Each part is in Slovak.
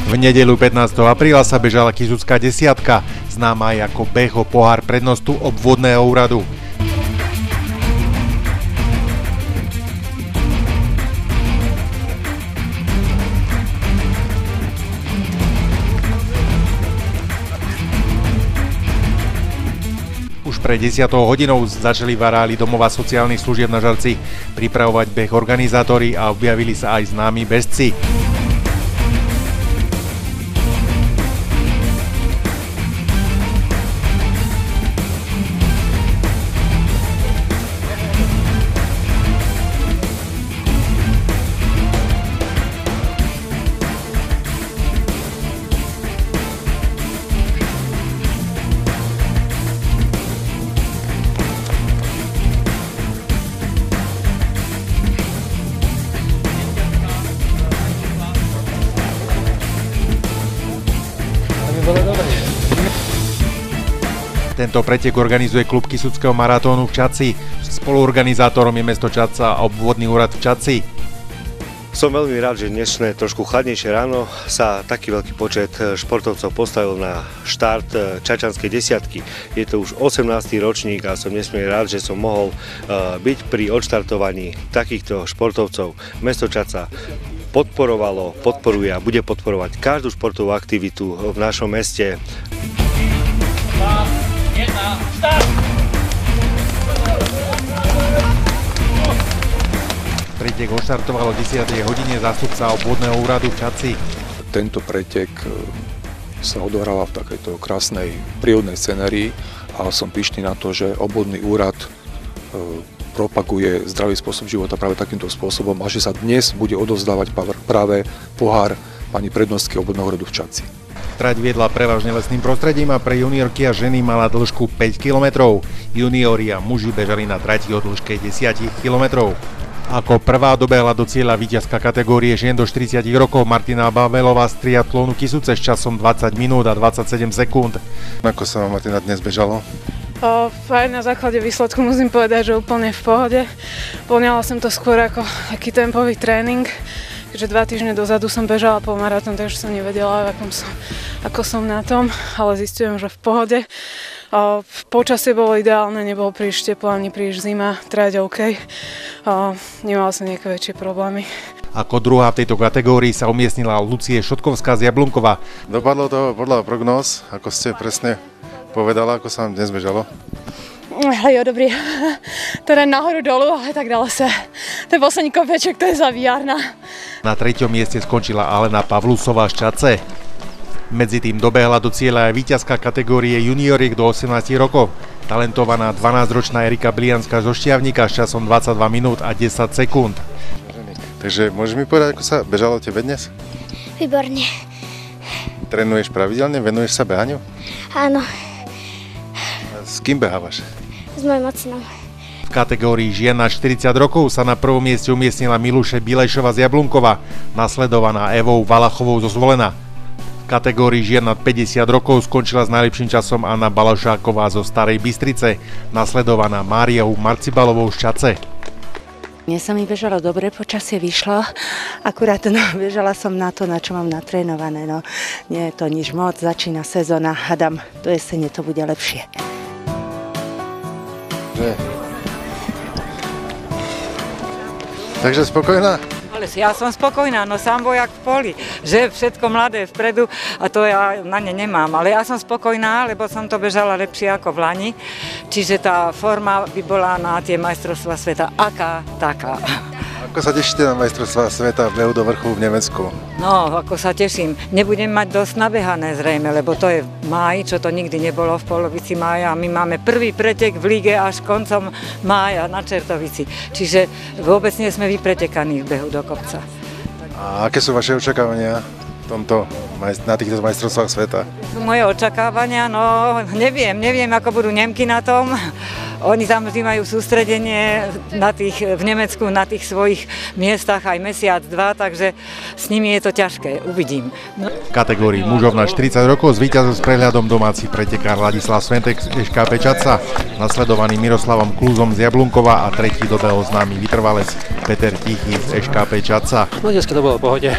V nedeľu 15. apríla sa bežala Kisucká desiatka, známa aj ako beh o pohár prednostu obvodného úradu. Už pred 10 hodinou začali v areáli domova sociálnych služieb na Žarci pripravovať beh organizátori a objavili sa aj známi bežci. Tento pretek organizuje klub Kisuckého maratónu v Čadci. Spoluorganizátorom je mesto Čadca a obvodný úrad v Čadci. Som veľmi rád, že dnešné trošku chladnejšie ráno sa taký veľký počet športovcov postavil na štart Čačanskej desiatky. Je to už 18. ročník a som nesmierne rád, že som mohol byť pri odštartovaní takýchto športovcov. Mesto Čadca podporovalo, podporuje a bude podporovať každú športovú aktivitu v našom meste. Pretek odštartovalo 10. hodine zástupca obvodného úradu v Čadci. Tento pretek sa odohráva v takejto krásnej prírodnej scenérii a som pyšný na to, že obvodný úrad propaguje zdravý spôsob života práve takýmto spôsobom a že sa dnes bude odovzdávať práve pohár pani prednostky obvodného úradu v Čadci. Trať viedla prevažne lesným prostredím a pre juniorky a ženy mala dĺžku 5 km. Juniori a muži bežali na trati o dĺžke 10 km. Ako prvá dobehla do cieľa víťazka kategórie žien do 40 rokov Martina Babelová z triatlonu Kisuce s časom 20 minút a 27 sekúnd. Ako sa vám, Martina, dnes bežalo? Aj na základe výsledku musím povedať, že úplne v pohode. Plňala som to skôr ako taký tempový tréning. Keďže 2 týždne dozadu som bežala polmaratón, takže som nevedela, ako som na tom, ale zistujem, že v pohode. Počasie bolo ideálne, nebolo príliš teplo ani príliš zima, trať OK. Nemala som nejaké väčšie problémy. Ako druhá v tejto kategórii sa umiestnila Lucie Šotkovská z Jablunková. Dopadlo to podľa prognóz, ako ste presne povedala, ako sa vám dnes bežalo? Jo, dobrý. Teda nahoru dolu, ale tak dalo sa. Ten poslední kopeček, to je zavijárna. Na 3. mieste skončila Alena Pavlusová z Čadce. Medzi tým dobehla do cieľa aj víťazka kategórie junioriek do 18 rokov. Talentovaná 12-ročná Erika Blianská zo Štiavnika s časom 22 minút a 10 sekúnd. Takže môžeš mi povedať, ako sa bežalo tebe dnes? Výborne. Trénuješ pravidelne? Venuješ sa behaniu? Áno. S kým behávaš? S mojím ocinom. V kategórii žien na 40 rokov sa na prvom mieste umiestnila Miluše Bilejšová z Jablunkova, nasledovaná Evou Valachovou zo Zvolena. V kategórii žien nad 50 rokov skončila s najlepším časom Anna Balašáková zo Starej Bystrice, nasledovaná Máriou Marcibalovou z Čadce. Mne sa mi bežalo dobre, počasie vyšlo, akurát bežala som na to, na čo mám natrénované. Nie je to nič moc, začína sezóna, hadam, do jesene to bude lepšie. Takže spokojná? Ale ja som spokojná, no sám vojak v poli, že všetko mladé vpredu a to ja na ne nemám, ale ja som spokojná, lebo som to bežala lepšie ako v lani, čiže tá forma by bola na tie majstrovstvá sveta aká taká. Ako sa tešíte na majstrovstvá sveta v behu do vrchu v Nemecku? No, ako sa teším. Nebudem mať dosť nabehané zrejme, lebo to je v máji, čo to nikdy nebolo v polovici mája. My máme prvý pretek v líge až koncom mája na Čertovici. Čiže vôbec nie sme vypretekaní v behu do kopca. A aké sú vaše očakávania na týchto majstrovstvách sveta? Moje očakávania, no neviem, ako budú Nemky na tom. Oni tam vždy majú sústredenie v Nemecku na tých svojich miestach aj mesiac, dva, takže s nimi je to ťažké, uvidím. No. V kategórii mužov na 40 rokov zvíťazil s prehľadom domáci pretekár Ladislav Sventek z SKP Čadca, nasledovaný Miroslavom Kluzom z Jablunkova a tretí dobehol známy vytrvalec Peter Tichý z SKP Čadca. No dneska to bolo v pohode,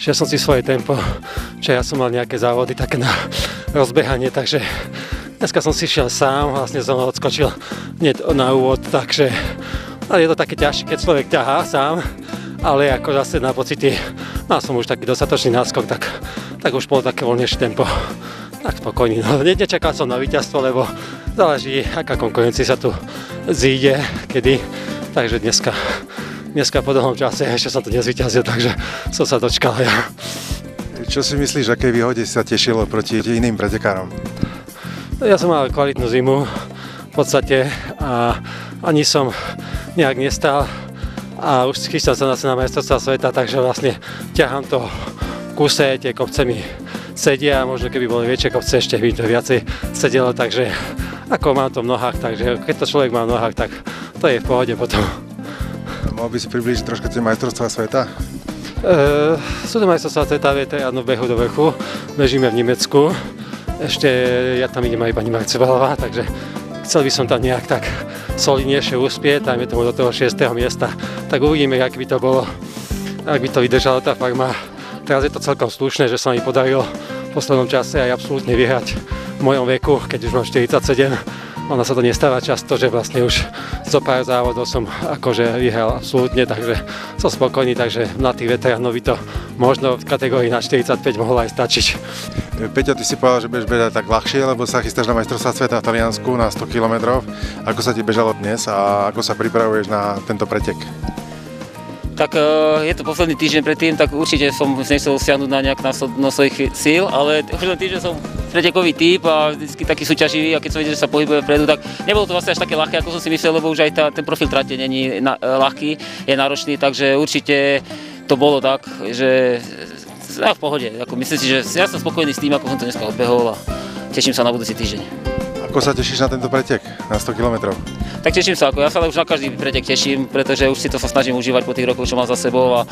šiel som si svoje tempo, ja som mal nejaké závody také na rozbehanie, takže dneska som si šiel sám, vlastne som odskočil hneď na úvod, takže ale je to také ťažšie, keď človek ťahá sám, ale ako zase na pocity, mal som už taký dostatočný náskok, tak už bolo také voľnejšie tempo, tak spokojný. No, nečakal som na víťazstvo, lebo záleží, aká konkurencia sa tu zíde, kedy, takže dneska po dlhom čase ešte som to nezvíťazil, takže som sa dočkal ja. Čo si myslíš, aké výhode si sa tešilo proti iným pretekárom? Ja som mal kvalitnú zimu v podstate a ani som nejak nestal a už chystám sa na majstrovstvá sveta, takže vlastne ťahám to v kuse, tie kopce mi sedia, možno keby boli väčšie kopce, ešte by to viacej sedelo, takže ako mám to v nohách, takže keď to človek má v nohách, tak to je v pohode potom. Mohol by si priblížiť troška tie majstrovstvá sveta? Sú to majstrovstvá sveta VTA v behu do vrchu, bežíme v Nemecku. Ešte ja tam idem aj pani Marcevalová, takže chcel by som tam nejak tak solidnejšie uspieť, dajme tomu do toho 6. miesta. Tak uvidíme, ak by to bolo, ak by to vydržala tá farma. Teraz je to celkom slušné, že sa mi podarilo v poslednom čase aj absolútne vyhrať v mojom veku, keď už mám 47. Ono sa to nestáva často, že vlastne už zo pár závodov som akože vyhral absolútne, takže som spokojný, takže na tých veteránov by to možno v kategórii na 45 mohlo aj stačiť. Peťo, ty si povedal, že budeš bežať tak ľahšie, lebo sa chystáš na majstrovstvá sveta v Taliansku na 100 km. Ako sa ti bežalo dnes a ako sa pripravuješ na tento pretek? Tak je to posledný týždeň predtým, tak určite som nechcel siahnuť na nejak na svojich síl, ale už len týždeň som pretekový typ a vždy taký súťaživý a keď som videl, že sa pohybuje vpredu, tak nebolo to vlastne až také ľahké, ako som si myslel, lebo už aj ten profil trate není ľahký, je náročný, takže určite to bolo tak, že v pohode. Myslím si, že ja som spokojný s tým, ako som to dneska odbehol a teším sa na budúci týždeň. Ako sa tešíš na tento pretek na 100 km? Tak teším sa, ja sa už na každý pretek teším, pretože už si to sa snažím užívať po tých rokoch, čo mám za sebou a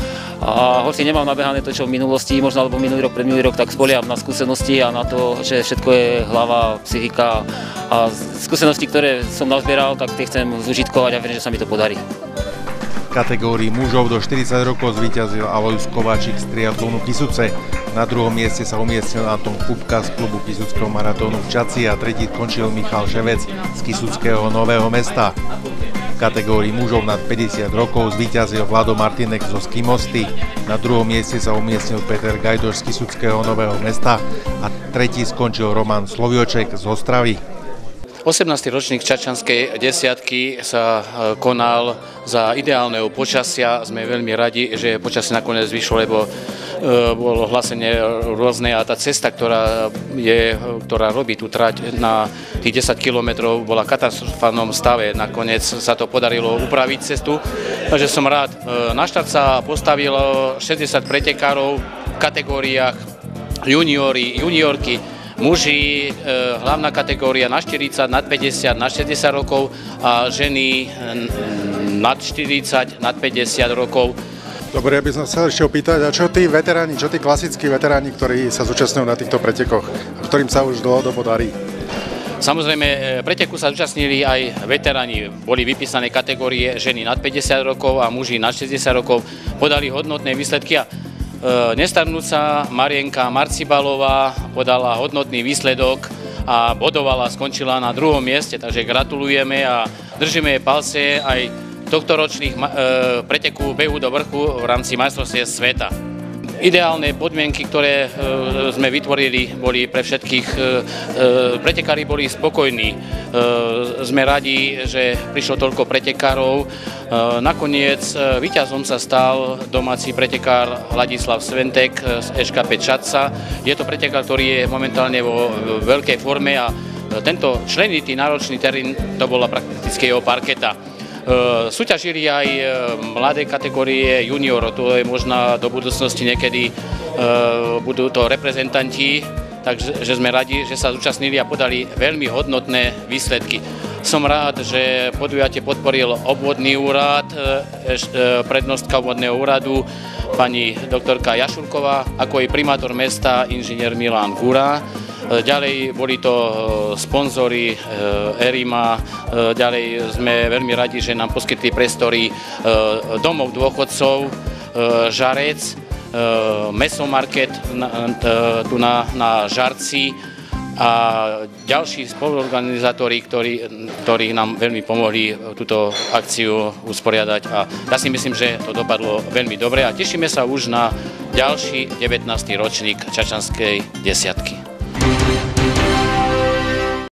hoci nemám nabehané to, čo v minulosti, možno alebo minulý rok, predminulý rok, tak spolieham na skúsenosti a na to, že všetko je hlava, psychika a skúsenosti, ktoré som nazbieral, tak tie chcem zúžitkovať a verím, že sa mi to podarí. V kategórii mužov do 40 rokov zvíťazil Alojz Kováčik z triatlonu Kysuce. Na druhom mieste sa umiestnil Anton Kupka z klubu Kysuckého maratónu v Čadci a tretí skončil Michal Ševec z Kysuckého Nového Mesta. V kategórii mužov nad 50 rokov zvíťazil Vlado Martinek zo Skimosty. Na druhom mieste sa umiestnil Peter Gajdoš z Kysuckého Nového Mesta a tretí skončil Roman Slovioček z Ostravy. 18. ročník Čadčanskej desiatky sa konal za ideálneho počasia. Sme veľmi radi, že počasie nakoniec vyšlo, lebo bolo hlásenie rôzne a tá cesta, ktorá robí tú trať na tých 10 kilometrov, bola v katastrofálnom stave. Nakoniec sa to podarilo upraviť cestu, takže som rád. Na štart sa postavilo 60 pretekárov v kategóriách juniori, juniorky, muži, hlavná kategória na 40, nad 50, nad 60 rokov a ženy nad 40, nad 50 rokov. Dobre, ja by som chcel ešte opýtať, a čo tí veteráni, čo tí klasickí veteráni, ktorí sa zúčastňujú na týchto pretekoch, ktorým sa už dlhodobo darí? Samozrejme, preteku sa zúčastnili aj veteráni. Boli vypísané kategórie ženy nad 50 rokov a muži nad 60 rokov. Podali hodnotné výsledky a nestarnúca Marienka Marcibalová podala hodnotný výsledok a bodovala, skončila na druhom mieste, takže gratulujeme a držíme jej palce aj tohtoročných preteku behu do vrchu v rámci majstrovstiev sveta. Ideálne podmienky, ktoré sme vytvorili, boli pre všetkých, pretekári boli spokojní. Sme radi, že prišlo toľko pretekárov. Nakoniec víťazom sa stal domáci pretekár Ladislav Sventek z SKP Čadca. Je to pretekár, ktorý je momentálne vo veľkej forme a tento členitý náročný terén to bola prakticky jeho parketa. Súťažili aj mladé kategórie juniorov, to je možno do budúcnosti niekedy budú to reprezentanti takže že sme radi, že sa zúčastnili a podali veľmi hodnotné výsledky. Som rád, že podujatie podporil obvodný úrad, prednostka obvodného úradu pani doktorka Jašurková, ako aj primátor mesta inžinier Milan Gura. Ďalej boli to sponzori Erima, ďalej sme veľmi radi, že nám poskytli priestory domov dôchodcov, Žarec, Mesomarket tu na Žarci, a ďalší spoluorganizátori, ktorí nám veľmi pomohli túto akciu usporiadať a ja si myslím, že to dopadlo veľmi dobre a tešíme sa už na ďalší 19. ročník Čačanskej desiatky.